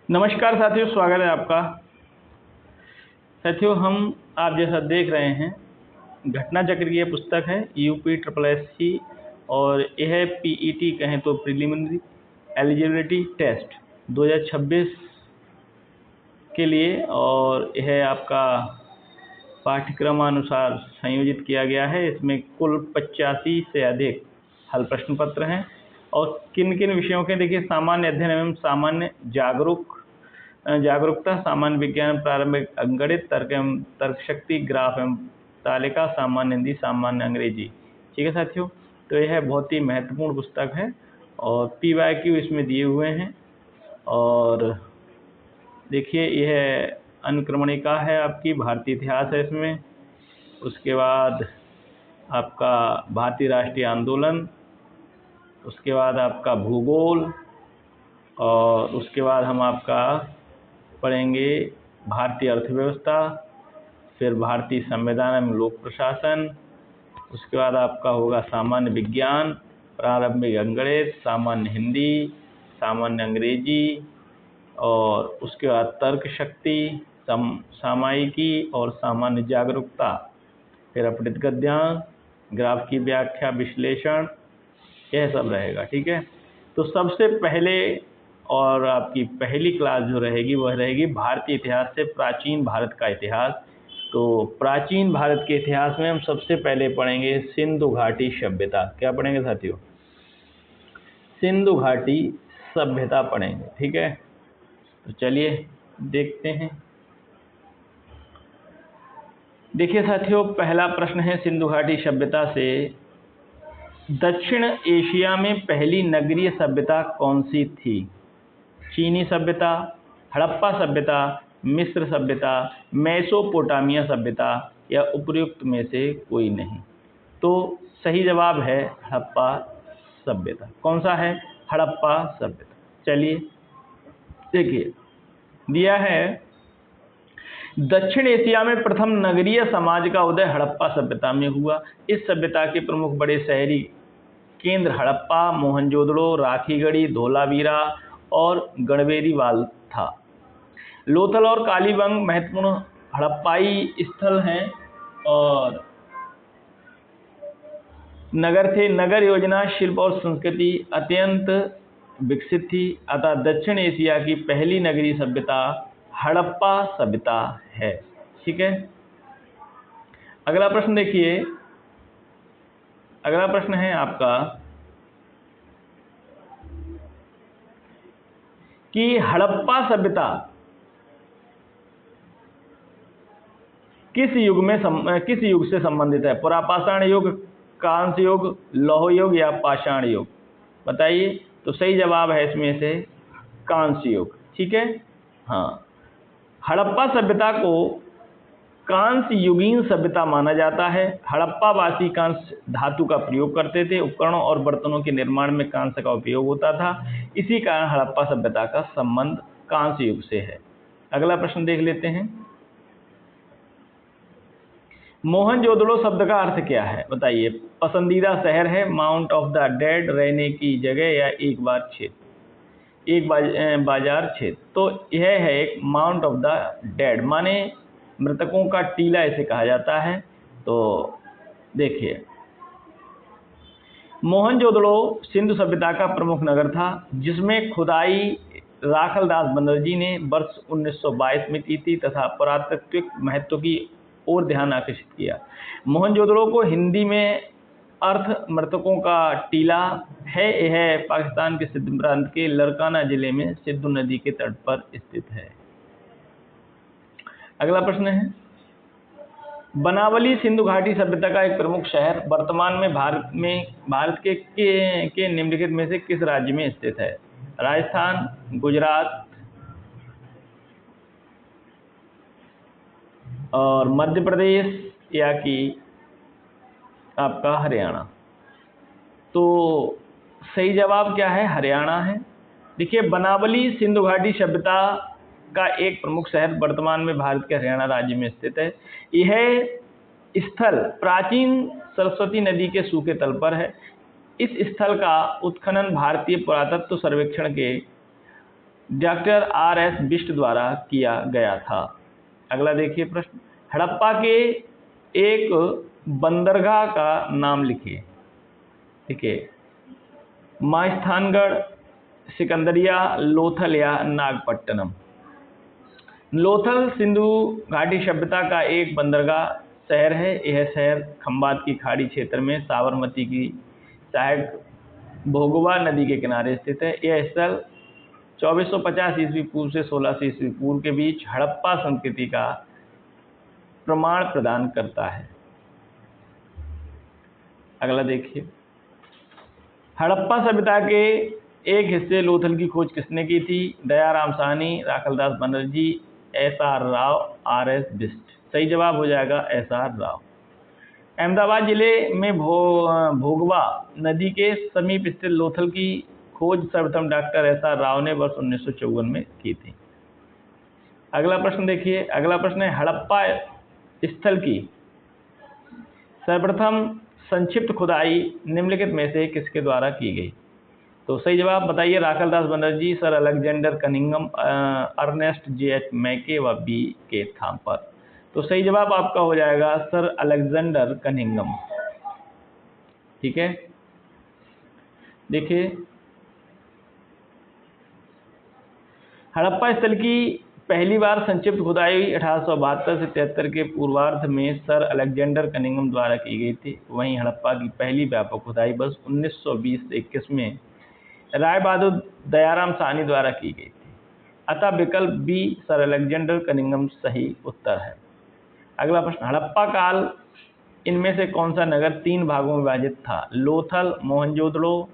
नमस्कार साथियों, स्वागत है आपका। साथियों, हम आप जैसा देख रहे हैं घटना चक्र की ये पुस्तक है UPSSC और यह PET कहें तो प्रीलिमिनरी एलिजिबिलिटी टेस्ट 2026 के लिए, और यह आपका पाठ्यक्रमानुसार संयोजित किया गया है। इसमें कुल 85 से अधिक हल प्रश्न पत्र हैं और किन किन विषयों के देखिए, सामान्य अध्ययन एवं सामान्य जागरूकता, सामान्य विज्ञान, प्रारंभिक अंकगणित, तर्क शक्ति, ग्राफ एवं तालिका, सामान्य हिंदी, सामान्य अंग्रेजी। ठीक है साथियों, तो यह बहुत ही महत्वपूर्ण पुस्तक है और PYQ इसमें दिए हुए हैं। और देखिए, यह अनुक्रमणिका है आपकी, भारतीय इतिहास है इसमें। उसके बाद आपका भारतीय राष्ट्रीय आंदोलन, उसके बाद आपका भूगोल, और उसके बाद हम आपका पढ़ेंगे भारतीय अर्थव्यवस्था, फिर भारतीय संविधान एवं लोक प्रशासन। उसके बाद आपका होगा सामान्य विज्ञान, प्रारंभिक अंकगणित, सामान्य हिंदी, सामान्य अंग्रेजी, और उसके बाद तर्क शक्ति, सामायिकी और सामान्य जागरूकता, फिर अपठित गद्यांश, ग्राफ की व्याख्या, विश्लेषण, यह सब रहेगा। ठीक है, तो सबसे पहले और आपकी पहली क्लास जो रहेगी वह रहेगी भारतीय इतिहास से प्राचीन भारत का इतिहास। तो प्राचीन भारत के इतिहास में हम सबसे पहले पढ़ेंगे सिंधु घाटी सभ्यता। क्या पढ़ेंगे साथियों? सिंधु घाटी सभ्यता पढ़ेंगे। ठीक है, तो चलिए देखते हैं। देखिए साथियों, पहला प्रश्न है सिंधु घाटी सभ्यता से, दक्षिण एशिया में पहली नगरीय सभ्यता कौन सी थी? चीनी सभ्यता, हड़प्पा सभ्यता, मिस्र सभ्यता, मेसोपोटामिया सभ्यता, या उपर्युक्त में से कोई नहीं? तो सही जवाब है हड़प्पा सभ्यता। कौन सा है? हड़प्पा सभ्यता। चलिए देखिए, दिया है दक्षिण एशिया में प्रथम नगरीय समाज का उदय हड़प्पा सभ्यता में हुआ। इस सभ्यता के प्रमुख बड़े शहरी केंद्र हड़प्पा, मोहनजोदड़ो, राखीगढ़ी, धोलावीरा और गढ़वेरीवाल था। लोथल और कालीबंग महत्वपूर्ण हड़प्पाई स्थल हैं और नगर थे। नगर योजना, शिल्प और संस्कृति अत्यंत विकसित थी। अतः दक्षिण एशिया की पहली नगरीय सभ्यता हड़प्पा सभ्यता है। ठीक है, अगला प्रश्न देखिए। अगला प्रश्न है आपका कि हड़प्पा सभ्यता किस युग से संबंधित है? पुरापाषाण युग, कांस्य युग, लौह युग या पाषाण युग? बताइए। तो सही जवाब है इसमें से कांस्य युग। ठीक है, हाँ, हड़प्पा सभ्यता को कांस्य युगीन सभ्यता माना जाता है। हड़प्पा वासी कांस्य धातु का प्रयोग करते थे। उपकरणों और बर्तनों के निर्माण में कांस्य का उपयोग होता था। इसी कारण हड़प्पा सभ्यता का संबंध कांस्य युग से है। अगला प्रश्न देख लेते हैं। मोहनजोदड़ो शब्द का अर्थ क्या है? बताइए। पसंदीदा शहर है, माउंट ऑफ द डेड, रहने की जगह, या एक बाजार क्षेत्र? तो यह है एक माउंट ऑफ द डेड, माने मृतकों का टीला इसे कहा जाता है। तो देखिए, मोहनजोदड़ो सिंधु सभ्यता का प्रमुख नगर था, जिसमें खुदाई राखलदास बनर्जी ने वर्ष 1922 में की थी तथा पुरातात्विक महत्व की ओर ध्यान आकर्षित किया। मोहनजोदड़ो को हिंदी में अर्थ मृतकों का टीला है। यह पाकिस्तान के सिंध प्रांत के लरकाना जिले में सिंधु नदी के तट पर स्थित है। अगला प्रश्न है, बनावली सिंधु घाटी सभ्यता का एक प्रमुख शहर वर्तमान में भारत के निम्नलिखित में से किस राज्य में स्थित है? राजस्थान, गुजरात और मध्य प्रदेश, या कि आपका हरियाणा? तो सही जवाब क्या है? हरियाणा है। देखिए, बनावली सिंधु घाटी सभ्यता का एक प्रमुख शहर वर्तमान में भारत के हरियाणा राज्य में स्थित है। यह स्थल प्राचीन सरस्वती नदी के सूखे तल पर है। इस स्थल का उत्खनन भारतीय पुरातत्व सर्वेक्षण के डॉक्टर R.S. बिष्ट द्वारा किया गया था। अगला देखिए प्रश्न, हड़प्पा के एक बंदरगाह का नाम लिखिए। देखिए, मास्थानगढ़, सिकंदरिया, लोथल या नागपट्टनम। लोथल सिंधु घाटी सभ्यता का एक बंदरगाह शहर है। यह शहर खंबात की खाड़ी क्षेत्र में साबरमती की सहायक भोगवा नदी के किनारे स्थित है। यह स्थल 2450 ईस्वी पूर्व से 1600 ईस्वी पूर्व के बीच हड़प्पा संस्कृति का प्रमाण प्रदान करता है। अगला देखिए, हड़प्पा सभ्यता के एक हिस्से लोथल की खोज किसने की थी? दयाराम साहनी, राखलदास बनर्जी, S.R. राव, R.S. बिष्ट। सही जवाब हो जाएगा S.R. राव। अहमदाबाद जिले में भोगवा नदी के समीप स्थित लोथल की खोज सर्वप्रथम डॉक्टर S.R. राव ने वर्ष 1954 में की थी। अगला प्रश्न देखिए, अगला प्रश्न है, हड़प्पा स्थल की सर्वप्रथम संक्षिप्त खुदाई निम्नलिखित में से किसके द्वारा की गई? तो सही जवाब बताइए। Rakhaldas Banerjee, Sir Alexander Cunningham, Ernest J.H. Mackay व B.K. थापर। तो सही जवाब आपका हो जाएगा सर अलेक्जेंडर कनिंघम। ठीक है, देखिए, हड़प्पा स्थल की पहली बार संक्षिप्त खुदाई 1872 से 73 के पूर्वार्ध में सर अलेक्जेंडर कनिंघम द्वारा की गई थी। वहीं हड़प्पा की पहली व्यापक खुदाई वर्ष 1920 से 21 में राय बहादुर दयाराम साहनी द्वारा की गई थी। अतः विकल्प बी सर अलेक्जेंडर कनिंघम सही उत्तर है। अगला प्रश्न, हड़प्पा काल इनमें से कौन सा नगर 3 भागों में विभाजित था? लोथल, मोहनजोदड़ो,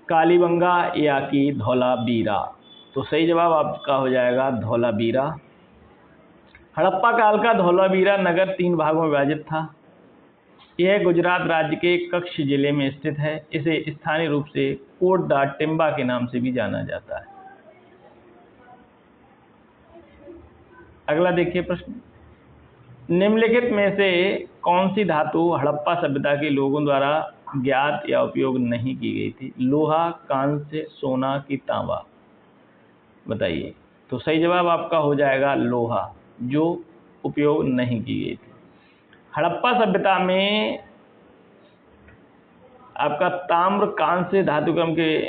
कालीबंगा या कि धौलावीरा? तो सही जवाब आपका हो जाएगा धौलावीरा। हड़प्पा काल का धौलावीरा नगर 3 भागों में विभाजित था। यह गुजरात राज्य के कच्छ जिले में स्थित है। इसे स्थानीय रूप से कोट दा टिम्बा के नाम से भी जाना जाता है। अगला देखिए प्रश्न, निम्नलिखित में से कौन सी धातु हड़प्पा सभ्यता के लोगों द्वारा ज्ञात या उपयोग नहीं की गई थी? लोहा, कांस्य, सोना की तांबा? बताइए। तो सही जवाब आपका हो जाएगा लोहा, जो उपयोग नहीं की गई थी। हड़प्पा सभ्यता में आपका ताम्र, कांस्य धातुक्रम के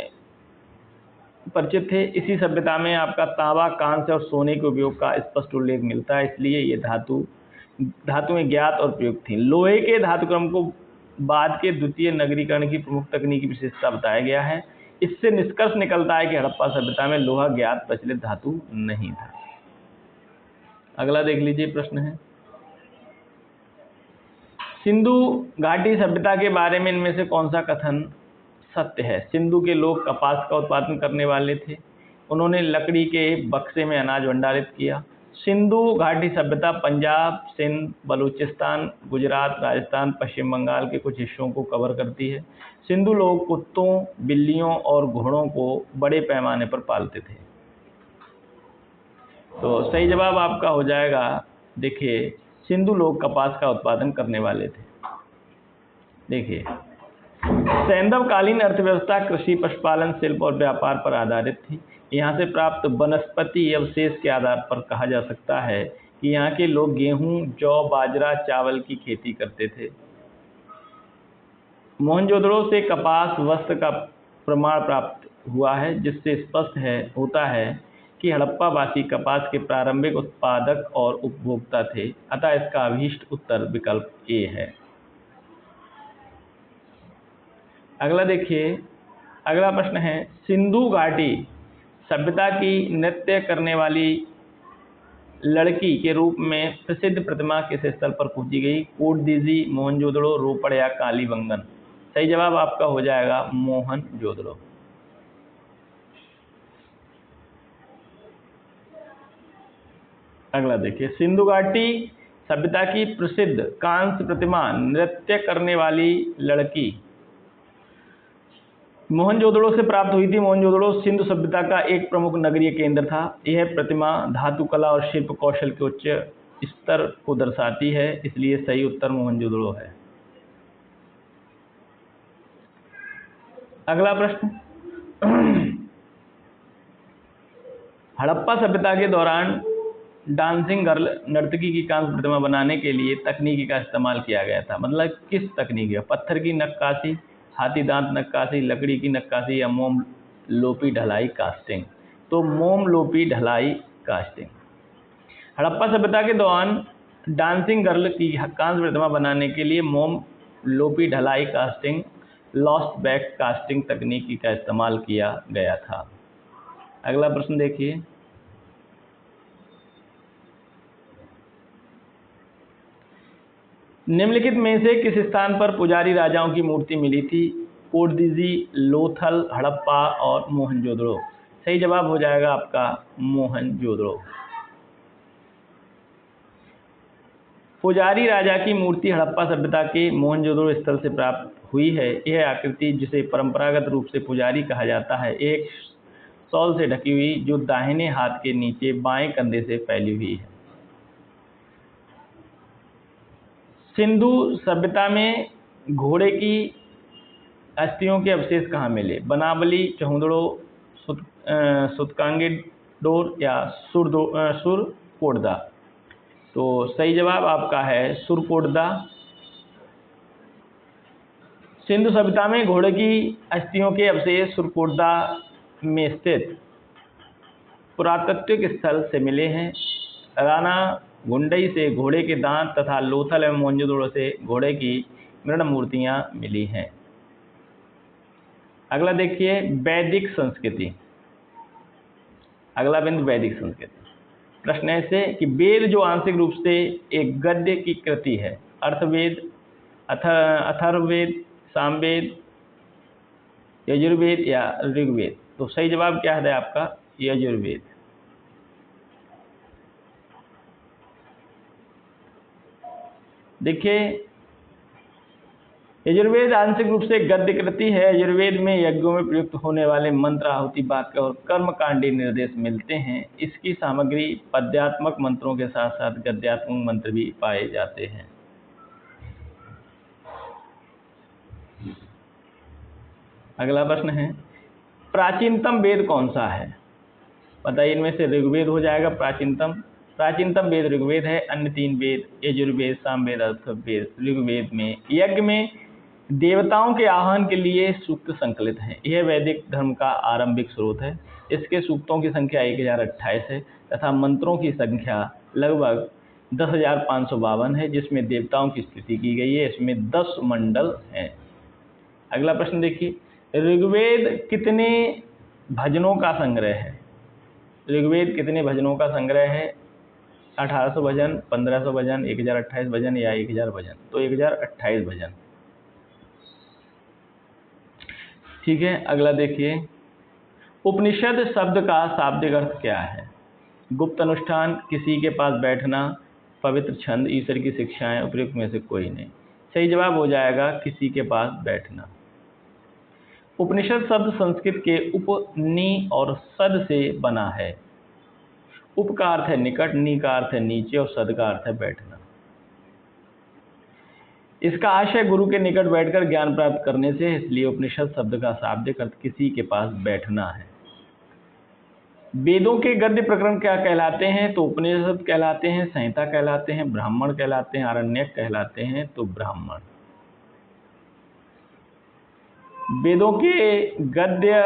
परिचित थे। इसी सभ्यता में आपका तांबा, कांस्य और सोने के उपयोग का स्पष्ट उल्लेख मिलता है, इसलिए ये धातुएं ज्ञात और प्रयुक्त थीं। लोहे के धातुक्रम को बाद के द्वितीय नगरीकरण की प्रमुख तकनीकी विशेषता बताया गया है। इससे निष्कर्ष निकलता है कि हड़प्पा सभ्यता में लोहा ज्ञात प्रचलित धातु नहीं था। अगला देख लीजिए प्रश्न है, सिंधु घाटी सभ्यता के बारे में इनमें से कौन सा कथन सत्य है? सिंधु के लोग कपास का उत्पादन करने वाले थे। उन्होंने लकड़ी के बक्से में अनाज भंडारित किया। सिंधु घाटी सभ्यता पंजाब, सिंध, बलूचिस्तान, गुजरात, राजस्थान, पश्चिम बंगाल के कुछ हिस्सों को कवर करती है। सिंधु लोग कुत्तों, बिल्लियों और घोड़ों को बड़े पैमाने पर पालते थे। तो सही जवाब आपका हो जाएगा, देखिए, सिंधु लोग कपास का उत्पादन करने वाले थे। देखिए, सैंधवकालीन अर्थव्यवस्था कृषि, पशुपालन, शिल्प और व्यापार पर आधारित थी। यहाँ से प्राप्त वनस्पति अवशेष के आधार पर कहा जा सकता है कि यहाँ के लोग गेहूं, जौ, बाजरा, चावल की खेती करते थे। मोहनजोदड़ो से कपास वस्त्र का प्रमाण प्राप्त हुआ है, जिससे स्पष्ट होता है कि हड़प्पावासी कपास के प्रारंभिक उत्पादक और उपभोक्ता थे। अतः इसका अभीष्ट उत्तर विकल्प ए है। अगला देखिए, अगला प्रश्न है, सिंधु घाटी सभ्यता की नृत्य करने वाली लड़की के रूप में प्रसिद्ध प्रतिमा किस स्थल पर पूजी गई? कोटदीजी, मोहनजोदड़ो, रोपड़ या कालीबंगन? सही जवाब आपका हो जाएगा मोहनजोदड़ो। अगला देखिए, सिंधु घाटी सभ्यता की प्रसिद्ध कांस्य प्रतिमा नृत्य करने वाली लड़की मोहनजोदड़ो से प्राप्त हुई थी। मोहनजोदड़ो सिंधु सभ्यता का एक प्रमुख नगरीय केंद्र था। यह प्रतिमा धातु कला और शिल्प कौशल के उच्च स्तर को दर्शाती है, इसलिए सही उत्तर मोहनजोदड़ो है। अगला प्रश्न, हड़प्पा सभ्यता के दौरान डांसिंग गर्ल नर्तकी की कांस्य प्रतिमा बनाने के लिए तकनीकी का इस्तेमाल किया गया था। मतलब किस तकनीकी? पत्थर की नक्काशी, हाथी दांत नक्काशी, लकड़ी की नक्काशी या मोम लोपी ढलाई कास्टिंग। तो मोम लोपी ढलाई कास्टिंग। हड़प्पा सभ्यता के दौरान डांसिंग गर्ल की कांस्य प्रतिमा बनाने के लिए मोम लोपी ढलाई कास्टिंग, लॉस्ट बैक कास्टिंग तकनीकी का इस्तेमाल किया गया था। अगला प्रश्न देखिए, निम्नलिखित में से किस स्थान पर पुजारी राजाओं की मूर्ति मिली थी? कोडदिजी, लोथल, हड़प्पा और मोहनजोदड़ो। सही जवाब हो जाएगा आपका मोहनजोदड़ो। पुजारी राजा की मूर्ति हड़प्पा सभ्यता के मोहनजोदड़ो स्थल से प्राप्त हुई है। यह आकृति, जिसे परंपरागत रूप से पुजारी कहा जाता है, एक शॉल से ढकी हुई जो दाहिने हाथ के नीचे बाएं कंधे से फैली हुई है। सिंधु सभ्यता में घोड़े की अस्थियों के अवशेष कहाँ मिले? बनावली, चहुंदड़ो, सुतकांगेडोर या सुरकोटदा। तो सही जवाब आपका है सुरकोटदा। सिंधु सभ्यता में घोड़े की अस्थियों के अवशेष सुरकोटदा में स्थित पुरातात्विक स्थल से मिले हैं। राणा गुंडई से घोड़े के दांत तथा लोथल एवं मोहनजोदड़ो से घोड़े की मृण मूर्तियां मिली हैं। अगला देखिए, वैदिक संस्कृति। अगला बिंदु वैदिक संस्कृति। प्रश्न ऐसे कि वेद जो आंशिक रूप से एक गद्य की कृति है, अर्थवेद, अथर्ववेद, सामवेद, यजुर्वेद या ऋग्वेद। तो सही जवाब क्या है आपका? यजुर्वेद। देखिए, यजुर्वेद आंशिक रूप से गद्य कृति है। यजुर्वेद में यज्ञों में प्रयुक्त होने वाले मंत्र, आहुति, वाक्य और कर्मकांडी निर्देश मिलते हैं। इसकी सामग्री पद्यात्मक मंत्रों के साथ साथ गद्यात्मक मंत्र भी पाए जाते हैं। अगला प्रश्न है, प्राचीनतम वेद कौन सा है? बताइए, इनमें से ऋग्वेद हो जाएगा प्राचीनतम वेद ऋग्वेद है। अन्य तीन वेद यजुर्वेद, सामवेद, अथर्ववेद। ऋग्वेद में यज्ञ में देवताओं के आह्वान के लिए सूक्त संकलित हैं। यह वैदिक धर्म का आरंभिक स्रोत है। इसके सूक्तों की संख्या 1028 है तथा मंत्रों की संख्या लगभग 10,552 है, जिसमें देवताओं की स्तुति की गई है। इसमें 10 मंडल हैं। अगला प्रश्न देखिए, ऋग्वेद कितने भजनों का संग्रह है? ऋग्वेद कितने भजनों का संग्रह है? 1800 भजन, 1500 भजन, 1028 भजन या 1000 भजन। तो 1028 भजन। ठीक है। अगला देखिए, उपनिषद शब्द का शाब्दिक अर्थ क्या है? गुप्त अनुष्ठान, किसी के पास बैठना, पवित्र छंद, ईश्वर की शिक्षाएं, उपयुक्त में से कोई नहीं। सही जवाब हो जाएगा किसी के पास बैठना। उपनिषद शब्द संस्कृत के उप, नी और सद से बना है। उप का अर्थ है निकट, नी का अर्थ है नीचे और सद का अर्थ है बैठना। इसका आशय गुरु के निकट बैठकर ज्ञान प्राप्त करने से, इसलिए उपनिषद शब्द का शाब्दिक अर्थ किसी के पास बैठना है। वेदों के गद्य प्रकरण क्या कहलाते हैं? तो उपनिषद कहलाते हैं, संहिता कहलाते हैं, ब्राह्मण कहलाते हैं, आरण्यक कहलाते हैं। तो ब्राह्मण। वेदों के गद्य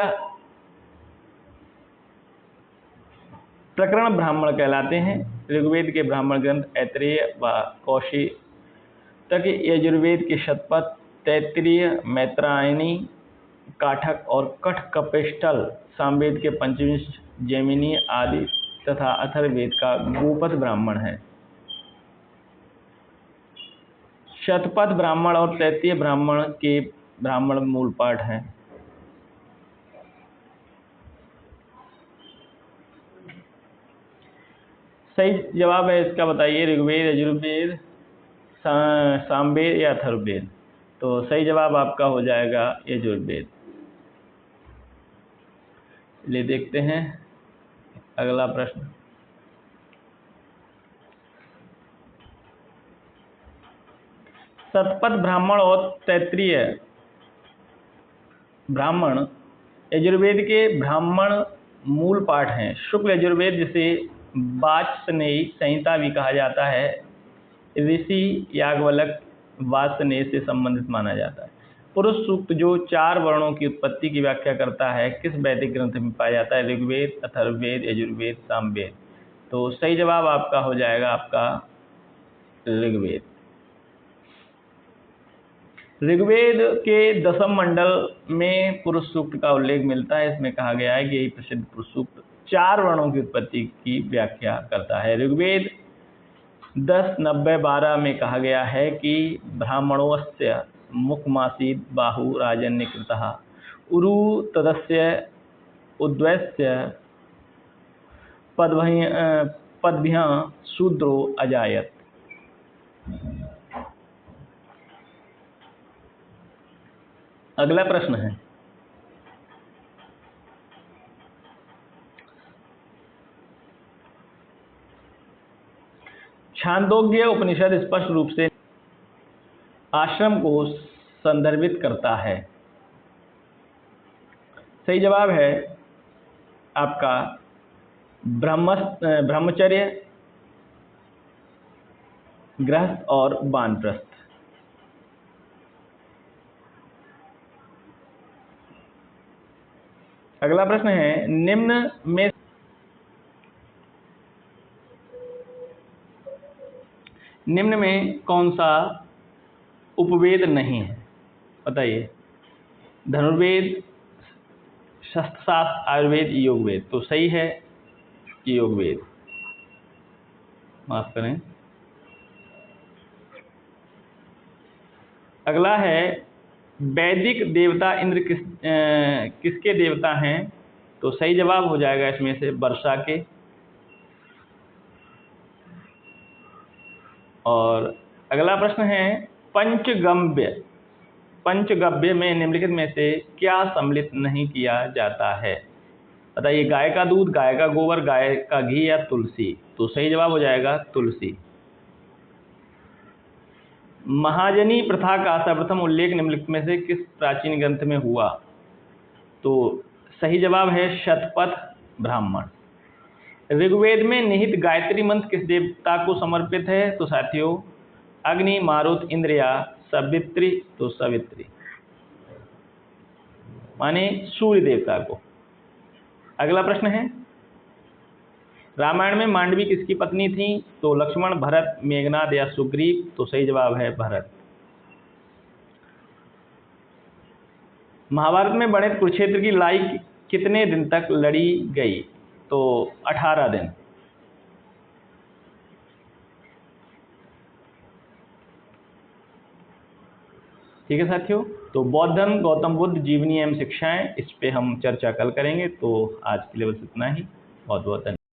प्रकरण ब्राह्मण कहलाते हैं। ऋग्वेद के ब्राह्मण ग्रंथ ऐतरेय व कौशिक, यजुर्वेद के शतपथ, तैत्तिरीय, मैत्रायणी, काठक और कठकपिष्टल, सामवेद के पंचविंश, जैमिनी आदि तथा अथर्ववेद का गोपथ ब्राह्मण है। शतपथ ब्राह्मण और तैत्तिरीय ब्राह्मण के ब्राह्मण मूल पाठ हैं। सही जवाब है इसका, बताइए, ऋग्वेद, यजुर्वेद, सामवेद या अथर्ववेद। तो सही जवाब आपका हो जाएगा यजुर्वेद। चलिए देखते हैं अगला प्रश्न। शतपथ ब्राह्मण और तैत्तिरीय ब्राह्मण यजुर्वेद के ब्राह्मण मूल पाठ हैं। शुक्ल यजुर्वेद, जिसे वाजपेयी संहिता भी कहा जाता है, ऋषि याज्ञवल्क्य वाजपेयी से संबंधित माना जाता है। पुरुष सूक्त, जो 4 वर्णों की उत्पत्ति की व्याख्या करता है, किस वैदिक ग्रंथ में पाया जाता है? ऋग्वेद, अथर्ववेद, यजुर्वेद, सामवेद। तो सही जवाब आपका हो जाएगा आपका ऋग्वेद। ऋग्वेद के 10वें मंडल में पुरुष सूक्त का उल्लेख मिलता है। इसमें कहा गया है कि यही प्रसिद्ध पुरुष सूक्त 4 वर्णों की उत्पत्ति की व्याख्या करता है। ऋग्वेद 10:90-12 में कहा गया है कि ब्राह्मणोस्य मुखमासीद बाहु राजन्यकृतः उरु तदस्य उद्वैस्य पद्भ्यां शूद्रो अजायत। अगला प्रश्न है, छांदोग्य उपनिषद स्पष्ट रूप से आश्रम को संदर्भित करता है। सही जवाब है आपका ब्रह्मचर्य, गृहस्थ और वानप्रस्थ। अगला प्रश्न है, निम्न में कौन सा उपवेद नहीं है? बताइए। धनुर्वेद, शस्त्रशास्त्र, आयुर्वेद, योगवेद। तो सही है योगवेद। माफ करें। अगला है, वैदिक देवता इंद्र किसके देवता हैं? तो सही जवाब हो जाएगा इसमें से वर्षा के। और अगला प्रश्न है, पंचगव्य में निम्नलिखित में से क्या सम्मिलित नहीं किया जाता है? बताइए। गाय का दूध, गाय का गोबर, गाय का घी या तुलसी। तो सही जवाब हो जाएगा तुलसी। महाजनी प्रथा का सर्वप्रथम उल्लेख निम्नलिखित में से किस प्राचीन ग्रंथ में हुआ? तो सही जवाब है शतपथ ब्राह्मण। ऋग्वेद में निहित गायत्री मंत्र किस देवता को समर्पित है? तो साथियों, अग्नि, मारुत, इंद्र या सवित्री। तो सवित्री माने सूर्य देवता को। अगला प्रश्न है, रामायण में मांडवी किसकी पत्नी थी? तो लक्ष्मण, भरत, मेघनाद या सुग्रीव। तो सही जवाब है भरत। महाभारत में बने कुरुक्षेत्र की लड़ाई कितने दिन तक लड़ी गई? तो 18 दिन। ठीक है साथियों, तो बौद्ध धर्म, गौतम बुद्ध, जीवनी एवं शिक्षाएं, इस पे हम चर्चा कल करेंगे। तो आज के लिए बस इतना ही। बहुत बहुत धन्यवाद।